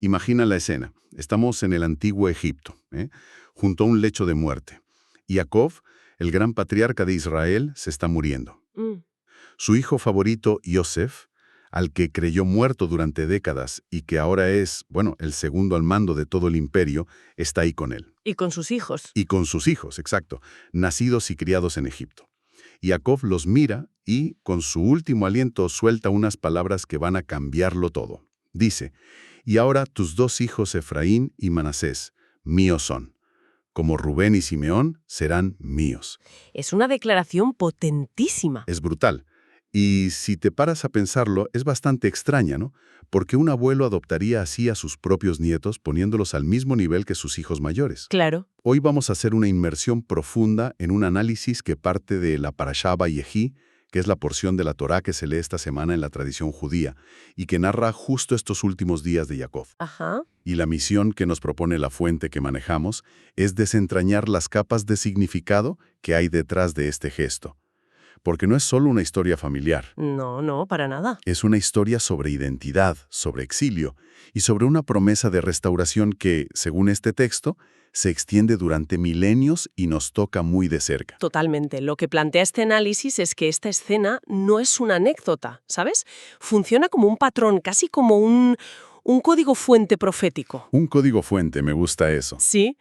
Imagina la escena. Estamos en el antiguo Egipto, junto a un lecho de muerte. Y Jacob, el gran patriarca de Israel, se está muriendo. Mm. Su hijo favorito, Yosef, al que creyó muerto durante décadas y que ahora es, bueno, el segundo al mando de todo el imperio, está ahí con él. Y con sus hijos. Y con sus hijos, exacto, nacidos y criados en Egipto. Y Jacob los mira y, con su último aliento, suelta unas palabras que van a cambiarlo todo. Dice, «Y ahora tus dos hijos Efraín y Manasés, míos son. Como Rubén y Simeón, serán míos». Es una declaración potentísima. Es brutal. Y si te paras a pensarlo, es bastante extraña, ¿no? Porque un abuelo adoptaría así a sus propios nietos poniéndolos al mismo nivel que sus hijos mayores. Claro. Hoy vamos a hacer una inmersión profunda en un análisis que parte de la Parashá Vayehí, que es la porción de la Torá que se lee esta semana en la tradición judía, y que narra justo estos últimos días de Jacob. Ajá. Y la misión que nos propone la fuente que manejamos es desentrañar las capas de significado que hay detrás de este gesto. Porque no es solo una historia familiar. No, para nada. Es una historia sobre identidad, sobre exilio y sobre una promesa de restauración que, según este texto, se extiende durante milenios y nos toca muy de cerca. Totalmente. Lo que plantea este análisis es que esta escena no es una anécdota, ¿sabes? Funciona como un patrón, casi como un código fuente profético. Un código fuente, me gusta eso. Sí.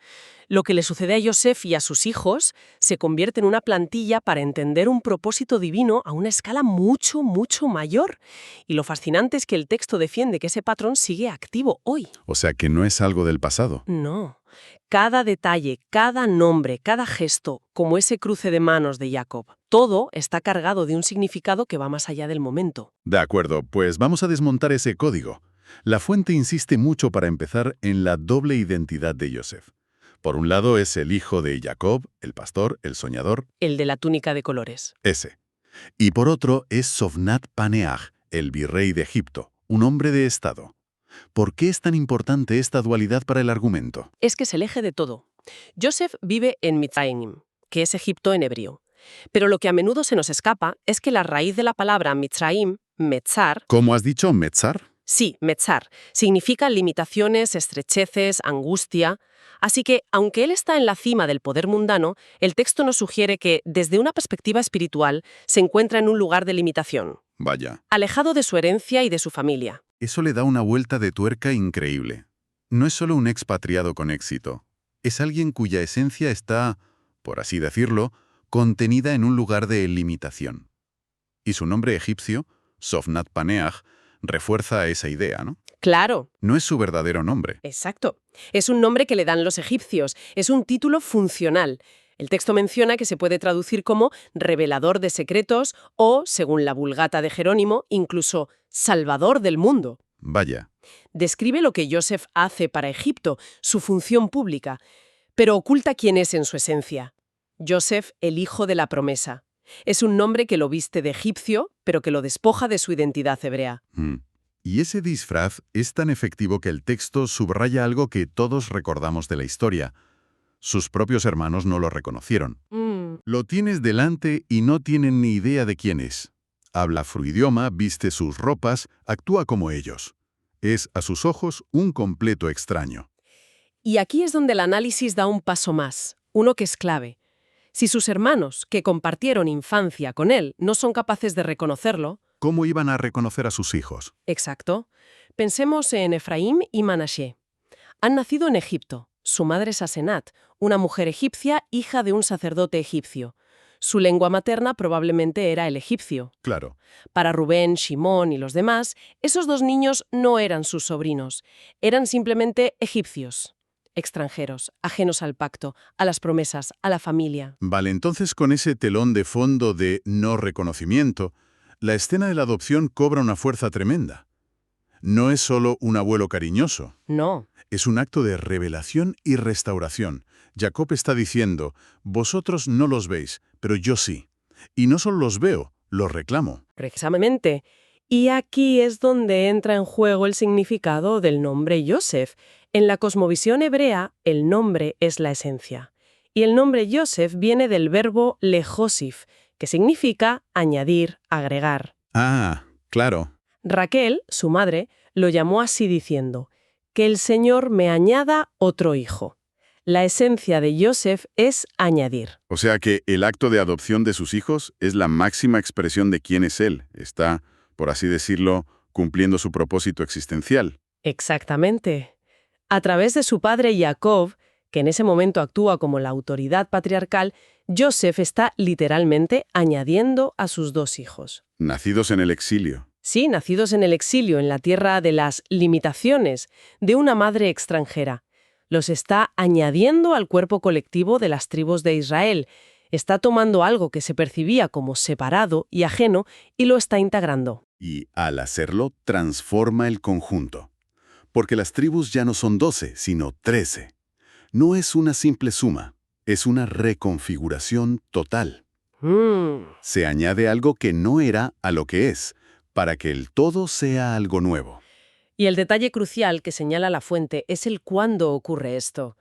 Lo que le sucede a Yosef y a sus hijos se convierte en una plantilla para entender un propósito divino a una escala mucho, mucho mayor. Y lo fascinante es que el texto defiende que ese patrón sigue activo hoy. O sea que no es algo del pasado. No. Cada detalle, cada nombre, cada gesto, como ese cruce de manos de Jacob, todo está cargado de un significado que va más allá del momento. De acuerdo, pues vamos a desmontar ese código. La fuente insiste mucho para empezar en la doble identidad de Yosef. Por un lado es el hijo de Jacob, el pastor, el soñador. El de la túnica de colores. Ese. Y por otro es Sovnat Paneah, el virrey de Egipto, un hombre de Estado. ¿Por qué es tan importante esta dualidad para el argumento? Es que es el eje de todo. Yosef vive en Mitzrayim, que es Egipto en hebreo. Pero lo que a menudo se nos escapa es que la raíz de la palabra Mitzrayim, Metzar, ¿Cómo has dicho, Metzar? sí, Metzar, significa limitaciones, estrecheces, angustia. Así que, aunque él está en la cima del poder mundano, el texto nos sugiere que, desde una perspectiva espiritual, se encuentra en un lugar de limitación, Vaya, alejado de su herencia y de su familia. eso le da una vuelta de tuerca increíble. No es solo un expatriado con éxito. Es alguien cuya esencia está, por así decirlo, contenida en un lugar de limitación. Y su nombre egipcio, Sovnat Paneah, refuerza esa idea, ¿no? Claro, No es su verdadero nombre. exacto. Es un nombre que le dan los egipcios, es un título funcional. El texto menciona que se puede traducir como revelador de secretos o, según la Vulgata de Jerónimo, incluso salvador del mundo. Vaya, Describe lo que Yosef hace para Egipto, su función pública, pero oculta quién es en su esencia. Yosef, el hijo de la promesa. Es un nombre que lo viste de egipcio, pero que lo despoja de su identidad hebrea. Y ese disfraz es tan efectivo que el texto subraya algo que todos recordamos de la historia. Sus propios hermanos no lo reconocieron. Lo tienes delante y no tienen ni idea de quién es. Habla su idioma, viste sus ropas, actúa como ellos. Es, a sus ojos, un completo extraño. Y aquí es donde el análisis da un paso más, uno que es clave. Si sus hermanos, que compartieron infancia con él, no son capaces de reconocerlo, ¿Cómo iban a reconocer a sus hijos? exacto, pensemos en Efraín y Manashe. Han nacido en Egipto. Su madre es Asenat, una mujer egipcia, hija de un sacerdote egipcio. Su lengua materna probablemente era el egipcio. Claro. Para Rubén, Shimón y los demás, esos dos niños no eran sus sobrinos, eran simplemente egipcios, extranjeros, ajenos al pacto, a las promesas, a la familia. Vale, entonces con ese telón de fondo de no reconocimiento, la escena de la adopción cobra una fuerza tremenda. No es solo un abuelo cariñoso. No, Es un acto de revelación y restauración. Jacob está diciendo, vosotros no los veis, pero yo sí. Y no solo los veo, los reclamo. precisamente. Y aquí es donde entra en juego el significado del nombre Yosef. En la cosmovisión hebrea, el nombre es la esencia. Y el nombre Yosef viene del verbo lejosif, que significa añadir, agregar. Ah, claro. Raquel, su madre, lo llamó así diciendo, que el Señor me añada otro hijo. La esencia de Yosef es añadir. O sea que el acto de adopción de sus hijos es la máxima expresión de quién es él. Está, por así decirlo, cumpliendo su propósito existencial. Exactamente. A través de su padre Jacob, que en ese momento actúa como la autoridad patriarcal, Yosef está literalmente añadiendo a sus dos hijos. Nacidos en el exilio. Sí, nacidos en el exilio, en la tierra de las limitaciones, de una madre extranjera. Los está añadiendo al cuerpo colectivo de las tribus de Israel. Está tomando algo que se percibía como separado y ajeno y lo está integrando. Y al hacerlo, transforma el conjunto. Porque las tribus ya no son 12, sino 13. No es una simple suma, es una reconfiguración total. Se añade algo que no era a lo que es, para que el todo sea algo nuevo. Y el detalle crucial que señala la fuente es el cuándo ocurre esto.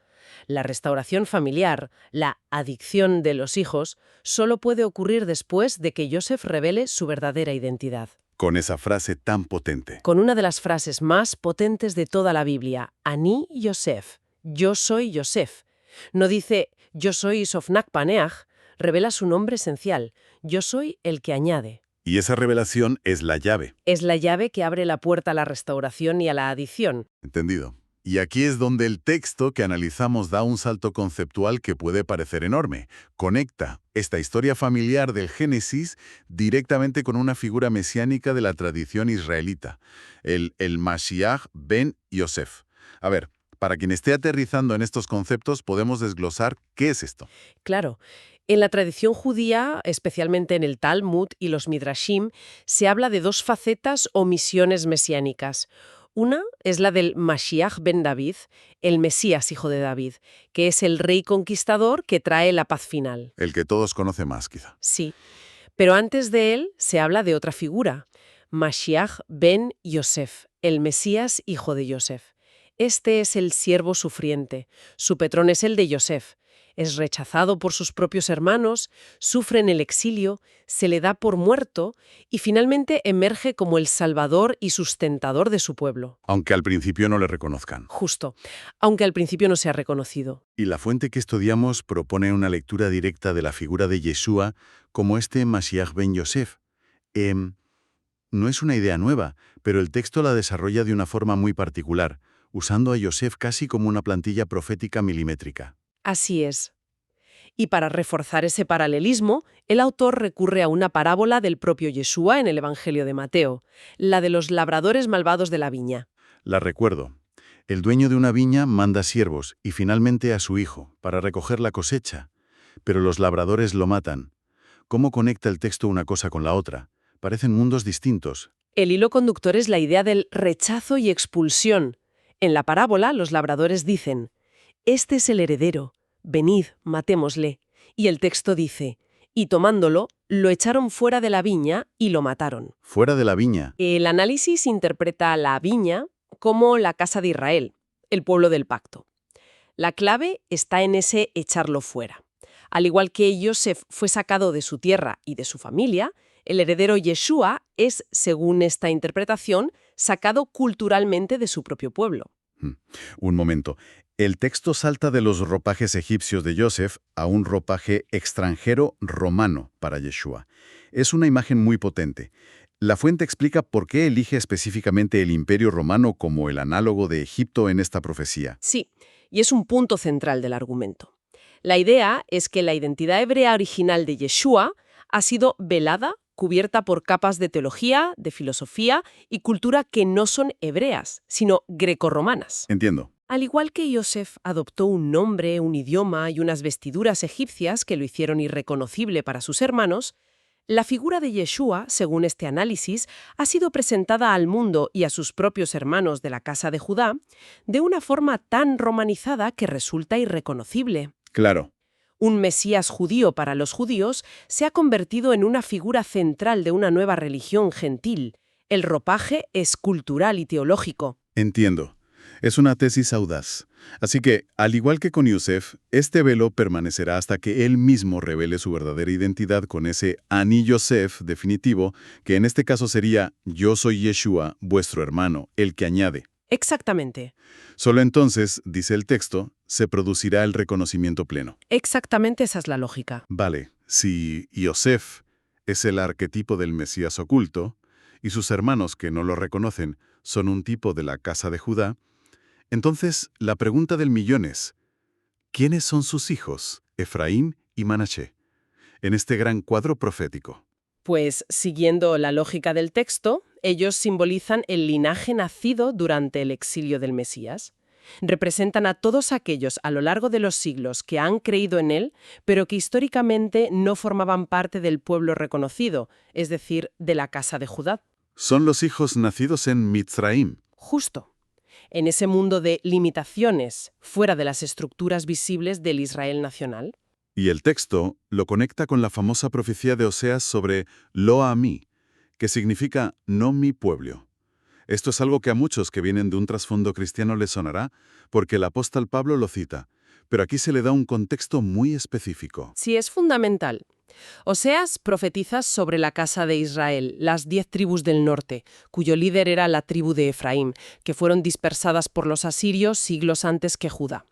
La restauración familiar, la adicción de los hijos, solo puede ocurrir después de que Yosef revele su verdadera identidad. Con esa frase tan potente. Con una de las frases más potentes de toda la Biblia, Ani Yosef, yo soy Yosef. No dice, yo soy Sofnak Paneach, revela su nombre esencial, yo soy el que añade. Y esa revelación es la llave. Es la llave que abre la puerta a la restauración y a la adición. Entendido. Y aquí es donde el texto que analizamos da un salto conceptual que puede parecer enorme. Conecta esta historia familiar del Génesis directamente con una figura mesiánica de la tradición israelita, el Mashiach ben Yosef. A ver, para quien esté aterrizando en estos conceptos, podemos desglosar qué es esto. Claro. En la tradición judía, especialmente en el Talmud y los Midrashim, se habla de dos facetas o misiones mesiánicas. Una es la del Mashiach ben David, el Mesías hijo de David, que es el rey conquistador que trae la paz final. El que todos conocen más, quizá. Sí. Pero antes de él se habla de otra figura, Mashiach ben Yosef, el Mesías hijo de Yosef. Este es el siervo sufriente. Su patrón es el de Yosef. Es rechazado por sus propios hermanos, sufre en el exilio, se le da por muerto y finalmente emerge como el salvador y sustentador de su pueblo. Aunque al principio no le reconozcan. Justo, aunque al principio no sea reconocido. Y la fuente que estudiamos propone una lectura directa de la figura de Yeshua como este Mashiach ben Yosef. No es una idea nueva, pero el texto la desarrolla de una forma muy particular, usando a Yosef casi como una plantilla profética milimétrica. Así es. Y para reforzar ese paralelismo, el autor recurre a una parábola del propio Yeshua en el Evangelio de Mateo, la de los labradores malvados de la viña. La recuerdo. El dueño de una viña manda siervos y finalmente a su hijo para recoger la cosecha, pero los labradores lo matan. ¿Cómo conecta el texto una cosa con la otra? Parecen mundos distintos. El hilo conductor es la idea del rechazo y expulsión. En la parábola, los labradores dicen, «Este es el heredero, venid, matémosle». Y el texto dice, «Y tomándolo, lo echaron fuera de la viña y lo mataron». Fuera de la viña. El análisis interpreta la viña como la casa de Israel, el pueblo del pacto. La clave está en ese echarlo fuera. Al igual que Yosef fue sacado de su tierra y de su familia, el heredero Yeshua es, según esta interpretación, sacado culturalmente de su propio pueblo. Un momento. El texto salta de los ropajes egipcios de Yosef a un ropaje extranjero romano para Yeshua. Es una imagen muy potente. La fuente explica por qué elige específicamente el Imperio Romano como el análogo de Egipto en esta profecía. Sí, y es un punto central del argumento. La idea es que la identidad hebrea original de Yeshua ha sido velada, cubierta por capas de teología, de filosofía y cultura que no son hebreas, sino grecorromanas. Entiendo. Al igual que Yosef adoptó un nombre, un idioma y unas vestiduras egipcias que lo hicieron irreconocible para sus hermanos, la figura de Yeshua, según este análisis, ha sido presentada al mundo y a sus propios hermanos de la casa de Judá de una forma tan romanizada que resulta irreconocible. Claro. Un Mesías judío para los judíos se ha convertido en una figura central de una nueva religión gentil. El ropaje es cultural y teológico. Entiendo. Es una tesis audaz. Así que, al igual que con Yosef, este velo permanecerá hasta que él mismo revele su verdadera identidad con ese Ani Yosef definitivo, que en este caso sería Yo soy Yeshua, vuestro hermano, el que añade. Exactamente. Solo entonces, dice el texto, se producirá el reconocimiento pleno. Exactamente esa es la lógica. Vale, si Yosef es el arquetipo del Mesías oculto, y sus hermanos que no lo reconocen son un tipo de la casa de Judá, entonces la pregunta del millón es, ¿quiénes son sus hijos, Efraín y Manasé, en este gran cuadro profético? Pues, siguiendo la lógica del texto, ellos simbolizan el linaje nacido durante el exilio del Mesías. Representan a todos aquellos a lo largo de los siglos que han creído en él, pero que históricamente no formaban parte del pueblo reconocido, es decir, de la casa de Judá. Son los hijos nacidos en Mitzraim. Justo. En ese mundo de limitaciones, fuera de las estructuras visibles del Israel nacional. Y el texto lo conecta con la famosa profecía de Oseas sobre Lo a mí, que significa no mi pueblo. Esto es algo que a muchos que vienen de un trasfondo cristiano les sonará, porque el apóstol Pablo lo cita, pero aquí se le da un contexto muy específico. Sí, es fundamental. Oseas profetiza sobre la casa de Israel, las 10 tribus del norte, cuyo líder era la tribu de Efraín, que fueron dispersadas por los asirios siglos antes que Judá.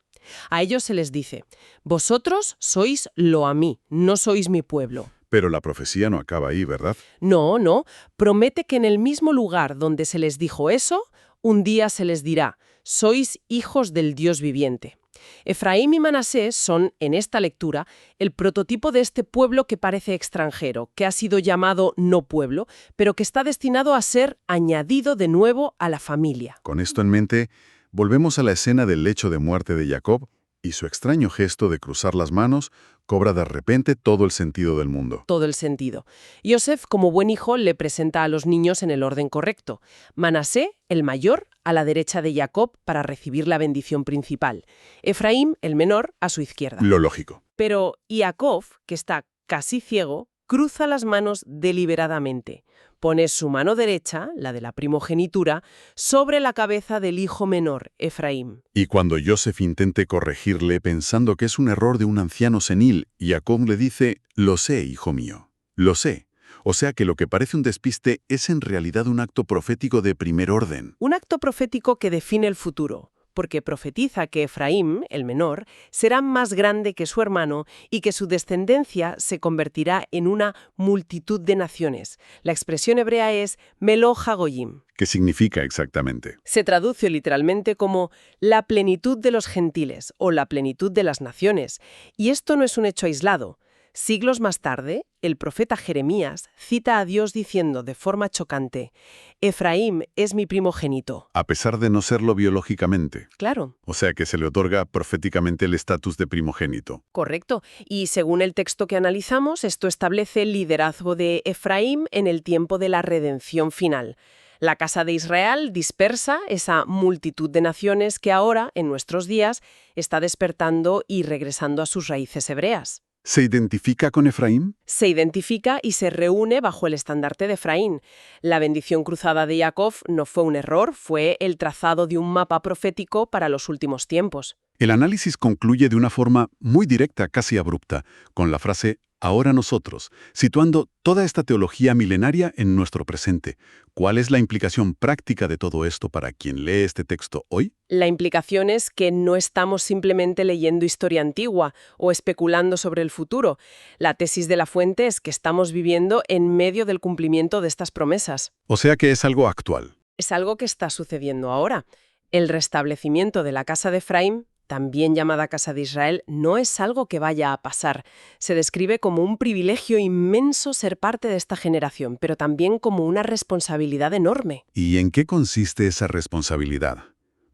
A ellos se les dice, vosotros sois lo a mí, no sois mi pueblo. Pero la profecía no acaba ahí, ¿verdad? No, no, promete que en el mismo lugar donde se les dijo eso, un día se les dirá, sois hijos del Dios viviente. Efraín y Manasés son, en esta lectura, el prototipo de este pueblo que parece extranjero, que ha sido llamado no pueblo, pero que está destinado a ser añadido de nuevo a la familia. Con esto en mente, volvemos a la escena del lecho de muerte de Jacob, y su extraño gesto de cruzar las manos cobra de repente todo el sentido del mundo. Todo el sentido. Yosef, como buen hijo, le presenta a los niños en el orden correcto. Manasé, el mayor, a la derecha de Jacob para recibir la bendición principal. Efraín, el menor, a su izquierda. Lo lógico. Pero Jacob, que está casi ciego, cruza las manos deliberadamente. Pone su mano derecha, la de la primogenitura, sobre la cabeza del hijo menor, Efraín. Y cuando Joseph intente corregirle pensando que es un error de un anciano senil, Jacob le dice, lo sé, hijo mío, lo sé. O sea que lo que parece un despiste es en realidad un acto profético de primer orden. Un acto profético que define el futuro, porque profetiza que Efraín, el menor, será más grande que su hermano y que su descendencia se convertirá en una multitud de naciones. La expresión hebrea es Melo Hagoyim. ¿Qué significa exactamente? Se traduce literalmente como la plenitud de los gentiles o la plenitud de las naciones. Y esto no es un hecho aislado. Siglos más tarde, el profeta Jeremías cita a Dios diciendo de forma chocante, Efraín es mi primogénito. A pesar de no serlo biológicamente. Claro. O sea que se le otorga proféticamente el estatus de primogénito. Correcto. Y según el texto que analizamos, esto establece el liderazgo de Efraín en el tiempo de la redención final. La casa de Israel dispersa esa multitud de naciones que ahora, en nuestros días, está despertando y regresando a sus raíces hebreas. ¿Se identifica con Efraín? Se identifica y se reúne bajo el estandarte de Efraín. La bendición cruzada de Jacob no fue un error, fue el trazado de un mapa profético para los últimos tiempos. El análisis concluye de una forma muy directa, casi abrupta, con la frase «ahora nosotros», situando toda esta teología milenaria en nuestro presente. ¿Cuál es la implicación práctica de todo esto para quien lee este texto hoy? La implicación es que no estamos simplemente leyendo historia antigua o especulando sobre el futuro. La tesis de la fuente es que estamos viviendo en medio del cumplimiento de estas promesas. O sea que es algo actual. Es algo que está sucediendo ahora. El restablecimiento de la casa de Efraín, también llamada Casa de Israel, no es algo que vaya a pasar. Se describe como un privilegio inmenso ser parte de esta generación, pero también como una responsabilidad enorme. ¿Y en qué consiste esa responsabilidad?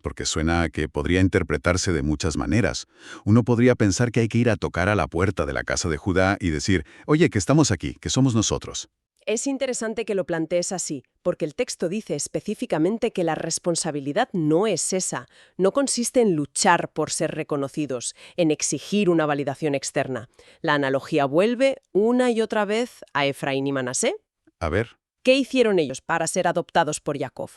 Porque suena a que podría interpretarse de muchas maneras. Uno podría pensar que hay que ir a tocar a la puerta de la casa de Judá y decir, oye, que estamos aquí, que somos nosotros. Es interesante que lo plantees así, porque el texto dice específicamente que la responsabilidad no es esa, no consiste en luchar por ser reconocidos, en exigir una validación externa. La analogía vuelve una y otra vez a Efraín y Manasé. A ver. ¿Qué hicieron ellos para ser adoptados por Jacob?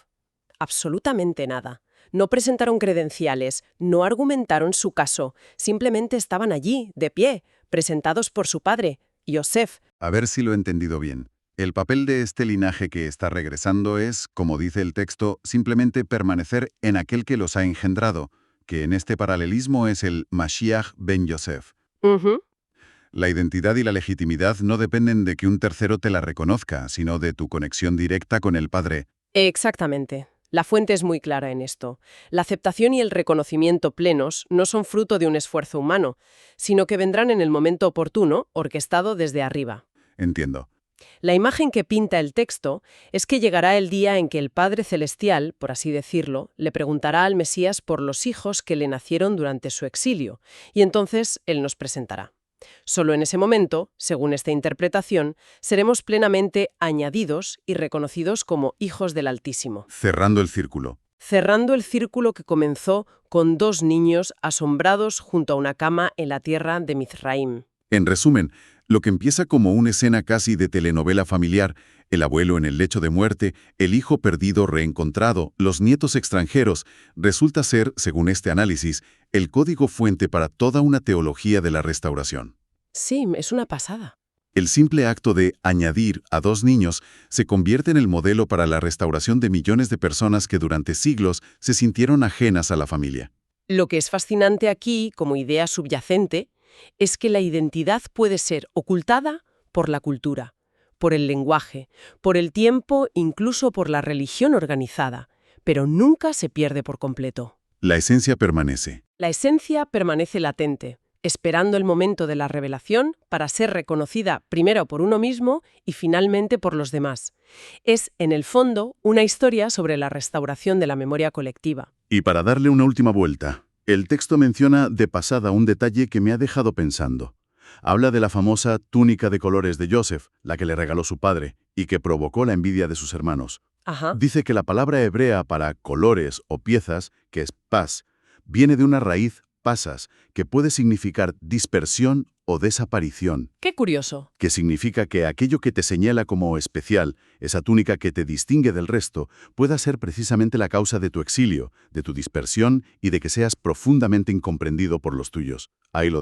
Absolutamente nada. No presentaron credenciales, no argumentaron su caso, simplemente estaban allí, de pie, presentados por su padre, Yosef. A ver si lo he entendido bien. El papel de este linaje que está regresando es, como dice el texto, simplemente permanecer en aquel que los ha engendrado, que en este paralelismo es el Mashiach ben Yosef. Ujú. La identidad y la legitimidad no dependen de que un tercero te la reconozca, sino de tu conexión directa con el Padre. Exactamente. La fuente es muy clara en esto. La aceptación y el reconocimiento plenos no son fruto de un esfuerzo humano, sino que vendrán en el momento oportuno, orquestado desde arriba. Entiendo. La imagen que pinta el texto es que llegará el día en que el Padre Celestial, por así decirlo, le preguntará al Mesías por los hijos que le nacieron durante su exilio, y entonces Él nos presentará. Solo en ese momento, según esta interpretación, seremos plenamente añadidos y reconocidos como hijos del Altísimo, Cerrando el círculo. cerrando el círculo que comenzó con 2 niños asombrados junto a una cama en la tierra de Mizraim. En resumen, lo que empieza como una escena casi de telenovela familiar, el abuelo en el lecho de muerte, el hijo perdido reencontrado, los nietos extranjeros, resulta ser, según este análisis, el código fuente para toda una teología de la restauración. Sí, es una pasada. El simple acto de añadir a 2 niños se convierte en el modelo para la restauración de millones de personas que durante siglos se sintieron ajenas a la familia. Lo que es fascinante aquí, como idea subyacente, es que la identidad puede ser ocultada por la cultura, por el lenguaje, por el tiempo, incluso por la religión organizada, pero nunca se pierde por completo. La esencia permanece. La esencia permanece latente, esperando el momento de la revelación para ser reconocida primero por uno mismo y finalmente por los demás. Es, en el fondo, una historia sobre la restauración de la memoria colectiva. Y para darle una última vuelta, el texto menciona de pasada un detalle que me ha dejado pensando. Habla de la famosa túnica de colores de Joseph, la que le regaló su padre, y que provocó la envidia de sus hermanos. Ajá. Dice que la palabra hebrea para colores o piezas, que es pas, viene de una raíz, pasas, que puede significar dispersión o desaparición, Qué curioso. que significa que aquello que te señala como especial, esa túnica que te distingue del resto, pueda ser precisamente la causa de tu exilio, de tu dispersión y de que seas profundamente incomprendido por los tuyos. Ahí lo dejo.